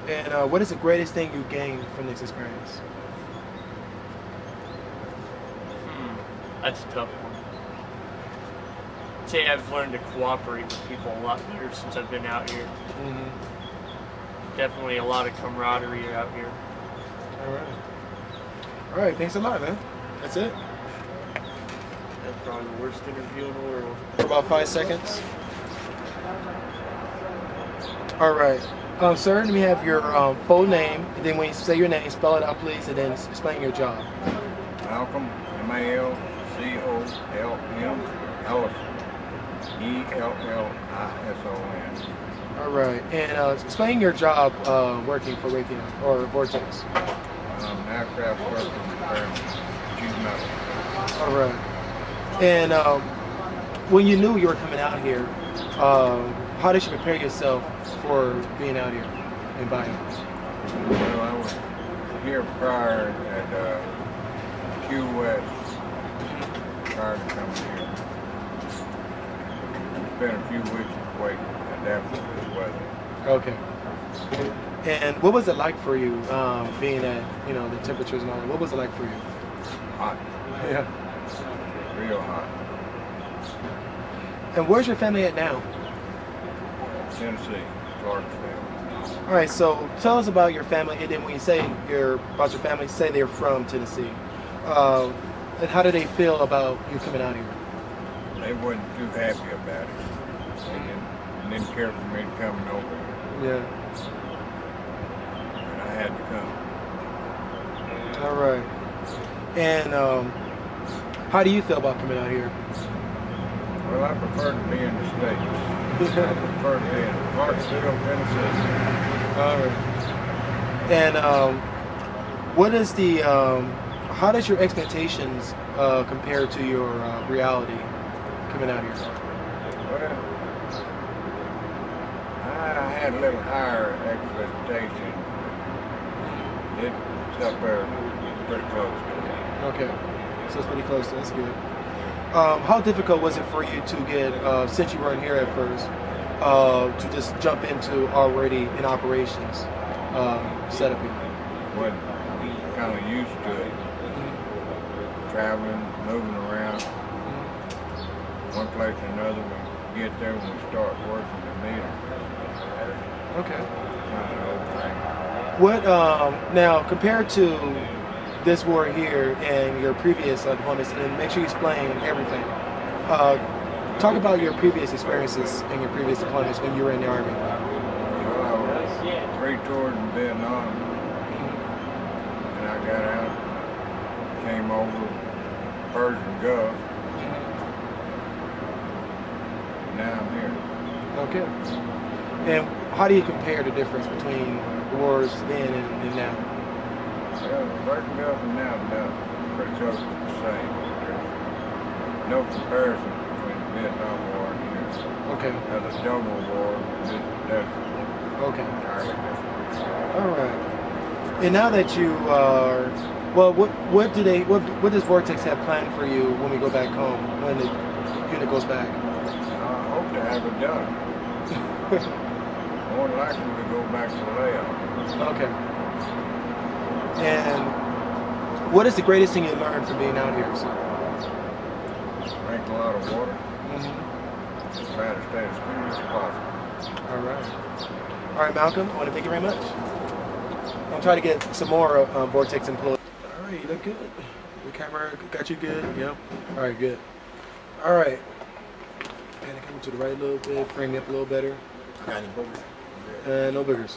And what is the greatest thing you gained from this experience? That's a tough one. I'd say I've learned to cooperate with people a lot better since I've been out here. Definitely a lot of camaraderie out here. All right. All right. Thanks a lot, man. That's it. That's probably the worst interview in the world. For about 5 seconds. All right. Sir, let me have your full name, and then when you say your name, spell it out, please, and then explain your job. Malcolm, M-A-L-C-O-L-M, Ellison, E-L-L-I-S-O-N. All right. And explain your job working for Raytheon or Vortex. I'm an aircraft worker repairing sheet metal. All right. And when you knew you were coming out here, how did you prepare yourself for being out here in Bayou? Well, I was here prior at Q West prior to coming here. Spent a few weeks away adapting to this weather. Okay. And what was it like for you being at, the temperatures and all that? What was it like for you? Hot. Yeah. Real hot. And where's your family at now? Tennessee, Clarksville. All right, so tell us about your family, and then when you say about your family, say they're from Tennessee. And how do they feel about you coming out here? They wasn't too happy about it. They didn't care for me coming over here. Yeah. And I had to come. All right. And how do you feel about coming out here? Well, I prefer to be in the States. I prefer to be in Clarksville, Tennessee. All right. And what is how does your expectations compare to your reality coming out here? Well, I had a little higher expectation. It's up there pretty close to me. Okay. So it's pretty close. That's good. How difficult was it for you to get, since you weren't here at first, to just jump into already in operations setup here? Wasn't kind of used to it. Traveling, moving around, one place to another. We get there when we start working the meter. Okay. Kind of an old thing. What now compared to this war here and your previous deployments, and make sure you explain everything. Talk about your previous experiences and your previous deployments when you were in the Army. Well, I was 3 tours in Vietnam, and I got out, came over Persian Gulf, and now I'm here. Okay. And how do you compare the difference between the wars then and now? Well, Persian Gulf and now about pretty close to the same. There's no comparison between the Vietnam War and here. Okay. Now the Jungle War, that's Okay. entirely different. All right. And now that you are, well, what does Vortex have planned for you when we go back home, when the unit goes back? I hope to have it done. More than likely we go back to layoff. Okay. And what is the greatest thing you learned from being out here, sir? Drink a lot of water. Mm-hmm. Just try to stay as cool as possible. All right. All right, Malcolm, I want to thank you very much. I'll try to get some more Vortex employees. All right, you look good. The camera got you good? Yep. All right, good. All right. Kind of come to the right a little bit, frame me up a little better. Got any boogers? No boogers.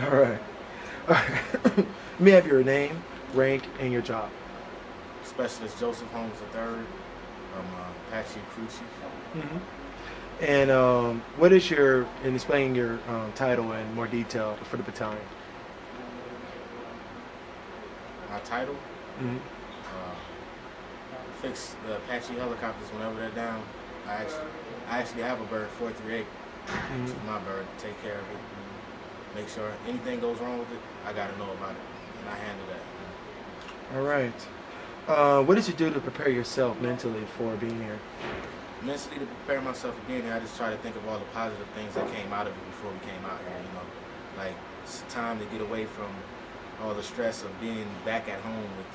All right. All right. Let me have your name, rank, and your job. Specialist Joseph Holmes III. I'm Apache crew chief. Mm-hmm. And what is your, in explaining your title in more detail for the battalion? My title? Mm-hmm. Fix the Apache helicopters whenever they're down. I actually have a bird, 438. Mm-hmm. Which is my bird. Take care of it. Make sure anything goes wrong with it, I gotta know about it, and I handle that. All right. What did you do to prepare yourself mentally for being here? Mentally, to prepare myself for being here, I just try to think of all the positive things that came out of it before we came out here. You know, like it's time to get away from all the stress of being back at home with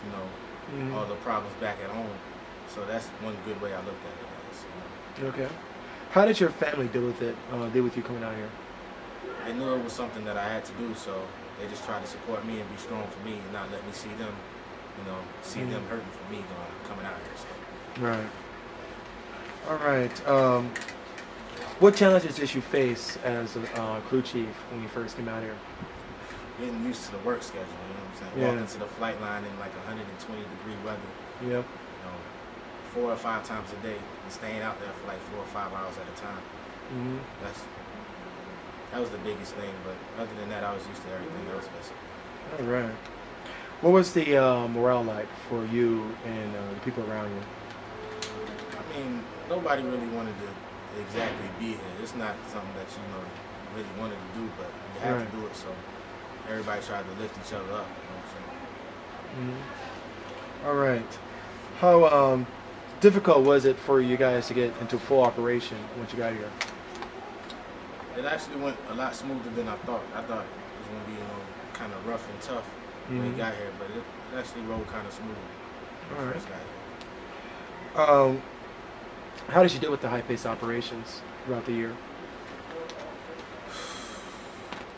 Mm-hmm. all the problems back at home. So that's one good way I looked at it as. Okay. How did your family deal with it? Deal with you coming out here? They knew it was something that I had to do, so they just tried to support me and be strong for me and not let me see them, see them hurting for me coming out here. So. Right. All right. What challenges did you face as a crew chief when you first came out here? Getting used to the work schedule, you know what I'm saying? Yeah. Walking to the flight line in like 120-degree weather. Yep. 4 or 5 times a day and staying out there for like 4 or 5 hours at a time. Mm-hmm. That was the biggest thing, but other than that, I was used to everything else basically. All right. What was the morale like for you and the people around you? I mean, nobody really wanted to exactly be here. It's not something that really wanted to do, but you have to do it. So everybody tried to lift each other up. You know what I'm saying? Mm-hmm. All right. How difficult was it for you guys to get into full operation once you got here? It actually went a lot smoother than I thought. I thought it was going to be, kind of rough and tough when we got here, but it actually rolled kind of smooth when we first got here. How did you deal with the high-paced operations throughout the year?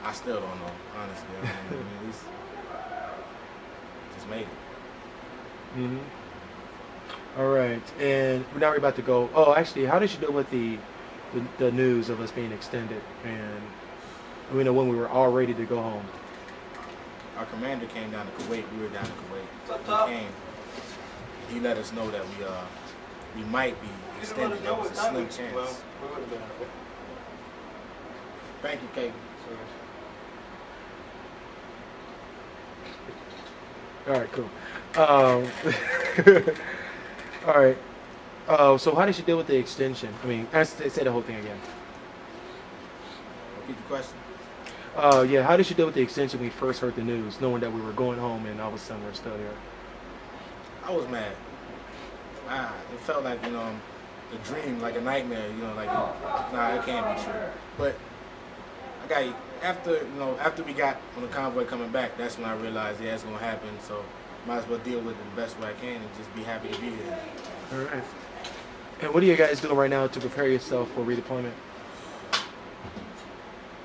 I still don't know, honestly. I mean, just made it. Mm-hmm. All right, and now we're about to go. Oh, actually, how did you deal with the news of us being extended, and when we were all ready to go home? Our commander came down to Kuwait. We were down in Kuwait. He came. He let us know that we might be extended. There was a slim chance. Well, we would have been okay. Thank you, Kate. All right, cool. All right. So how did you deal with the extension? I mean, say the whole thing again. Repeat the question. Yeah, how did you deal with the extension when we first heard the news, knowing that we were going home and all of a sudden we're still here? I was mad. It felt like, a dream, like a nightmare, like, nah, it can't be true. But after we got on the convoy coming back, that's when I realized, yeah, it's going to happen, so might as well deal with it the best way I can and just be happy to be here. All right. And what are you guys doing right now to prepare yourself for redeployment?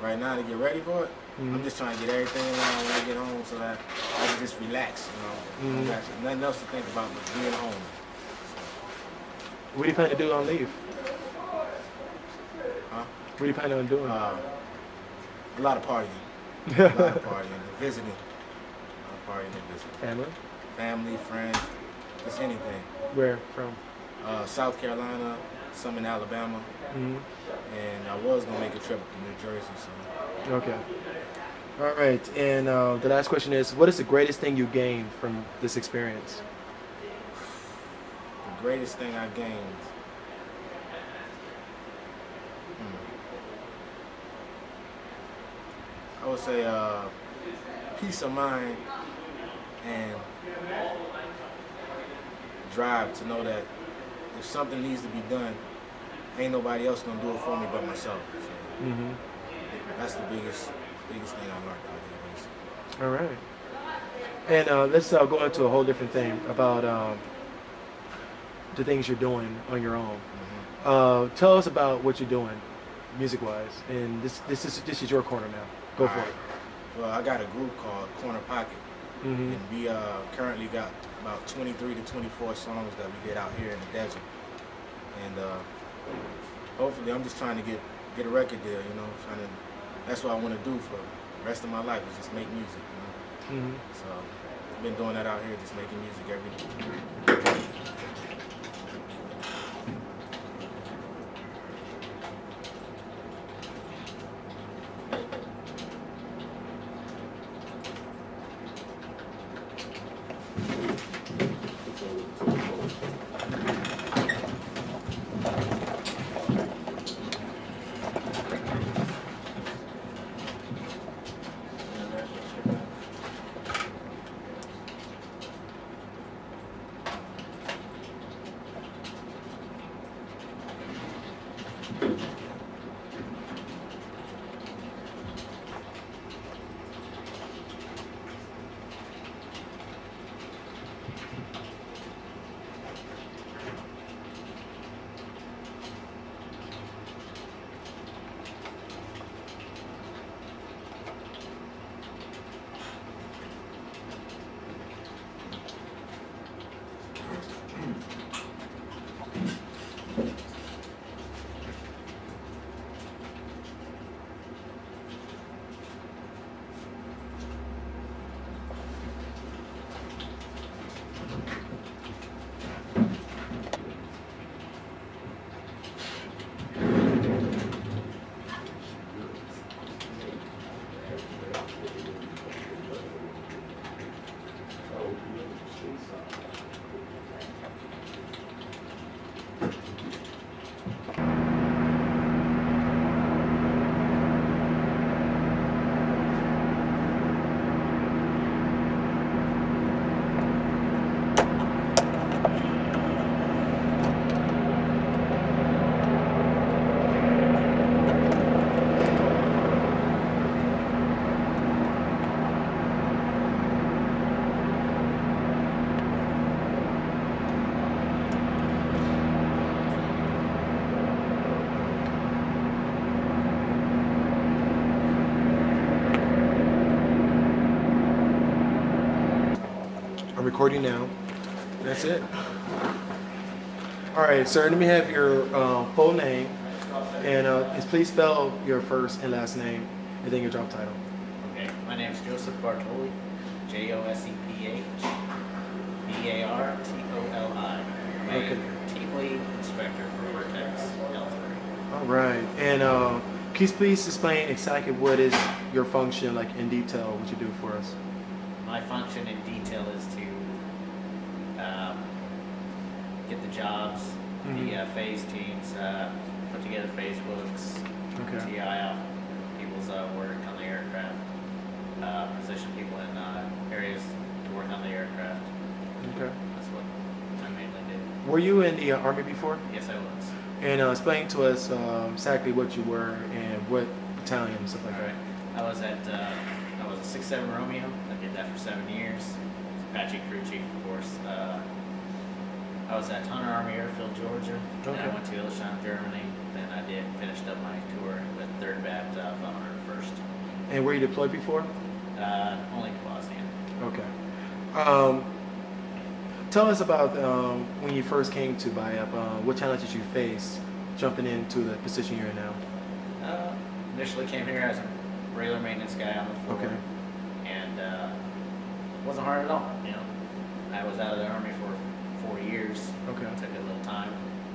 Right now to get ready for it, I'm just trying to get everything around when I get home so that I can just relax, Nothing else to think about but being home. What do you plan to do on leave? Huh? What do you plan on doing? A lot of partying. A lot of partying and visiting. A lot of partying and visiting. Family? Family, friends, just anything. Where from? South Carolina, some in Alabama, and I was going to make a trip to New Jersey. So. Okay. All right, and the last question is, what is the greatest thing you gained from this experience? The greatest thing I gained? I would say peace of mind and drive to know that if something needs to be done, ain't nobody else gonna do it for me but myself. So that's the biggest thing I learned out here. All right. And let's go into a whole different thing about the things you're doing on your own. Tell us about what you're doing, music-wise, and this is your corner now. Go for it. Well, I got a group called Corner Pocket, and we currently got about 23 to 24 songs that we get out here in the desert, and hopefully, I'm just trying to get a record deal. You know, that's what I want to do for the rest of my life is just make music. You know, so I've been doing that out here, just making music every day. Recording now. That's it. All right, sir. Let me have your full name, and please spell your first and last name, and then your job title. Okay, my name is Joseph Bartoli, JOSEPH BARTOLI. Okay. Team lead inspector for Vertex L3. All right, and can you please explain exactly what is your function, like in detail, what you do for us? My function in detail is to get the jobs, the phase teams, put together Facebooks, GI out people's work on the aircraft, position people in areas to work on the aircraft. Okay. That's what I mainly do. Were you in the Army before? Yes, I was. And explain to us exactly what you were and what battalion and stuff like that. I was a 6-7 Romeo. I did that for 7 years. Apache crew chief, of course. I was at Hunter Army Airfield, Georgia. Then I went to Ilsheim, Germany. Then I finished up my tour with 3rd Bat of 101st. And were you deployed before? Only to Bosnia. Okay. Tell us about when you first came to BIAP. What challenges you faced jumping into the position you're in now? Initially came here as a regular maintenance guy on the floor. Okay. And it wasn't hard at all. You know, I was out of the Army for 4 years. Okay. It took a little time,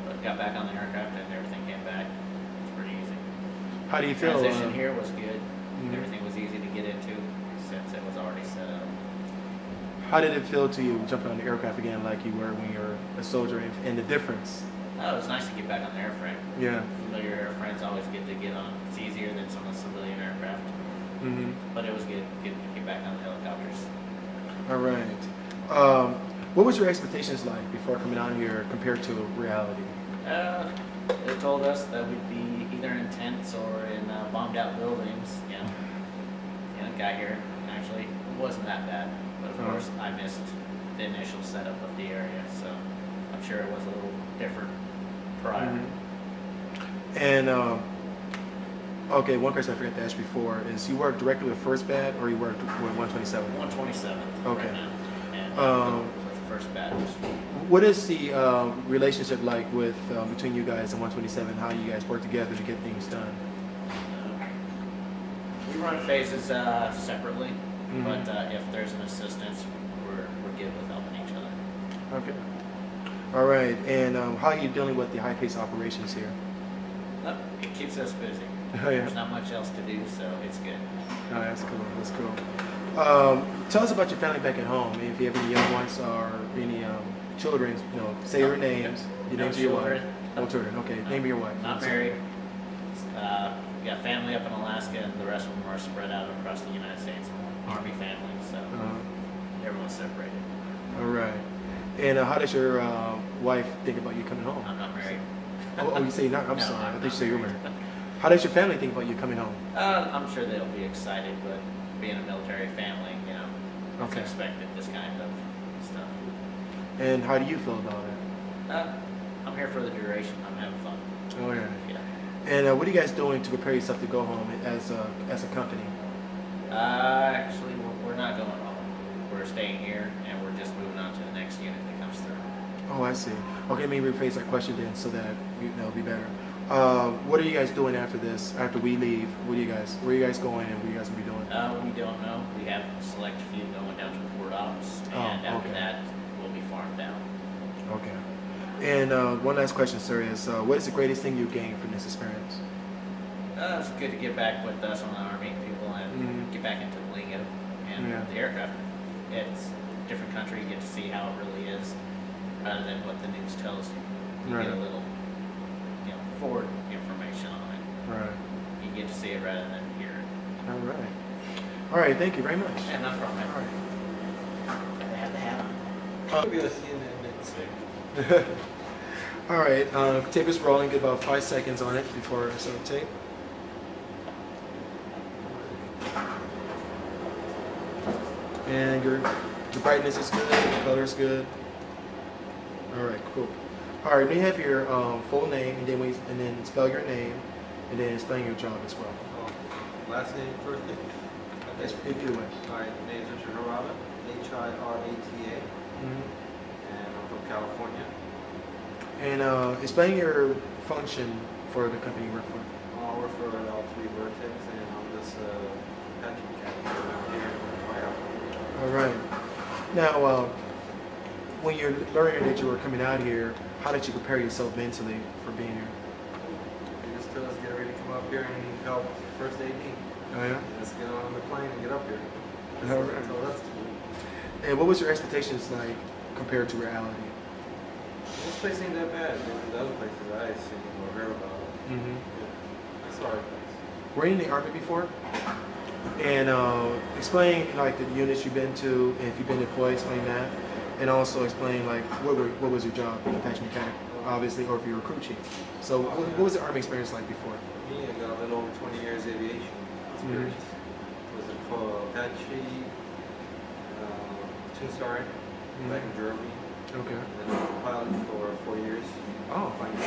but got back on the aircraft and everything came back. It was pretty easy. How do you feel? Transition here was good. Everything was easy to get into since it was already set up. How did it feel to you jumping on the aircraft again like you were when you were a soldier, and the difference? Oh, it was nice to get back on the airframe. Yeah. Familiar airframes always good to get on. It's easier than some of the civilian aircraft. But it was good to get back on the helicopters. All right. What was your expectations like before coming out here compared to reality? They told us that we'd be either in tents or in bombed out buildings. You know, got here. Actually, it wasn't that bad. But of course, I missed the initial setup of the area, so I'm sure it was a little different prior. And okay, one question I forgot to ask before is you work directly with First Bat or you work with 127? 127. Okay. Right now. And with First Bat. What is the relationship like with between you guys and 127? How you guys work together to get things done? We run phases separately, but if there's an assistance, we're good with helping each other. Okay. All right. And how are you dealing with the high-paced operations here? It keeps us busy. Oh, yeah. There's not much else to do, so it's good. Oh, that's cool. That's cool. Tell us about your family back at home. If you have any young ones or any children, you know, say your names. Your names of your wife. No children. Okay. Name of your wife. Not married. We got family up in Alaska, and the rest of them are spread out across the United States. Army family, so everyone's separated. All right. And how does your wife think about you coming home? I'm not married. Oh, you say not? I'm No, sorry. I I'm think you not say you're married. married. How does your family think about you coming home? I'm sure they'll be excited, but being a military family, you know, it's expected, this kind of stuff. And how do you feel about it? I'm here for the duration. I'm having fun. Oh, yeah. Yeah. And what are you guys doing to prepare yourself to go home as a company? Actually, we're not going home. We're staying here, and we're just moving on to the next unit that comes through. Oh, I see. Okay, let me rephrase that question then so that it'll be better. What are you guys doing after this? After we leave, where are you guys going and what are you guys going to be doing? We don't know. We have a select few going down to the port ops, and after that, we'll be farmed out. Okay. And one last question, sir, is what is the greatest thing you gained from this experience? It's good to get back with some of the Army people and get back into the lingo and the aircraft. It's a different country. You get to see how it really is, rather than what the news tells you. You get a little, forward information on it. Right. You get to see it rather than hear it. All right. All right. Thank you very much. Yeah, no problem. All right. I have the hat on. All right. Tape is rolling. Get about 5 seconds on it before I start the tape. And your brightness is good. The color is good. All right. Cool. All right. May you have your full name and then spell your name and then explain your job as well. Last name, first name. Yes, either way. All right. Name is Richard Harada. Hirata. And I'm from California. And explain your function for the company you work for. I work for L3 Vertex, and I'm just Apache mechanic around here in Ohio. All right. Now, when you're learning that you were coming out here, how did you prepare yourself mentally for being here? They just tell us get ready to come up here and help first AD. Oh yeah. Let's get on the plane and get up here. All right. So that's And what was your expectations like compared to reality? this place ain't that bad. The other places I've seen or heard about. It's all right place. Were you in the Army before? And explain like the units you've been to, and if you've been deployed, explain that. And also explain like what was your job, Apache mechanic, obviously, or if you were crew chief. So what was the Army experience like before? Me, I got a little over 20 years aviation experience. Was it for Apache, two-star back in Germany. Okay. And then I was a pilot for 4 years. Oh. 5 years.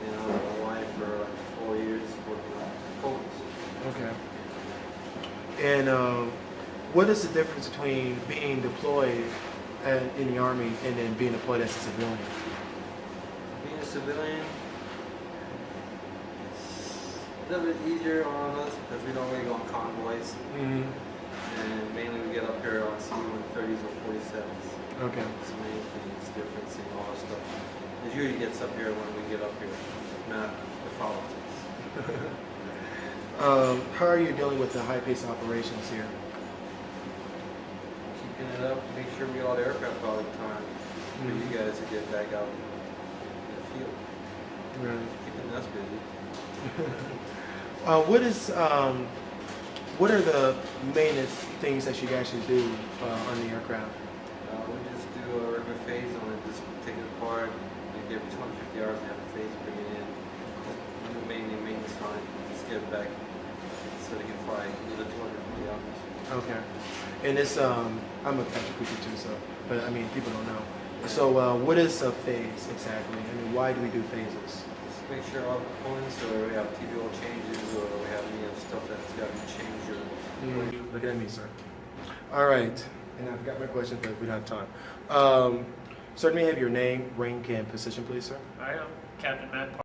And I was in Hawaii for like 4 years working on Colts. Okay. And what is the difference between being deployed in the Army and then being deployed as a civilian? Being a civilian, it's a little bit easier on us because we don't really go on convoys. And mainly we get up here on C-130s or 47s. Okay. It's the main things, difference in all that stuff. It usually gets up here when we get up here, not the politics. How are you dealing with the high-paced operations here? Keeping it up to make sure we get all the aircraft all the time for you guys to get back out in the field. Right. Keeping us busy. What are the maintenance things that you guys should do on the aircraft? We just do a regular phase on it, just take it apart, maybe every 250 hours we have a phase, bring it in, do mainly maintenance on it, just get it back so they can fly another 250 hours. Okay. And it's I'm a Apache creature too, so but I mean people don't know. So what is a phase exactly? I mean why do we do phases? Just make sure all the components, or we have TBO changes, or we have any stuff that's got to be changed. Or Look at me, sir. All right. And I forgot my question, but we don't have time. Sir, may I have your name, rank, and position, please, sir? I am Captain Matt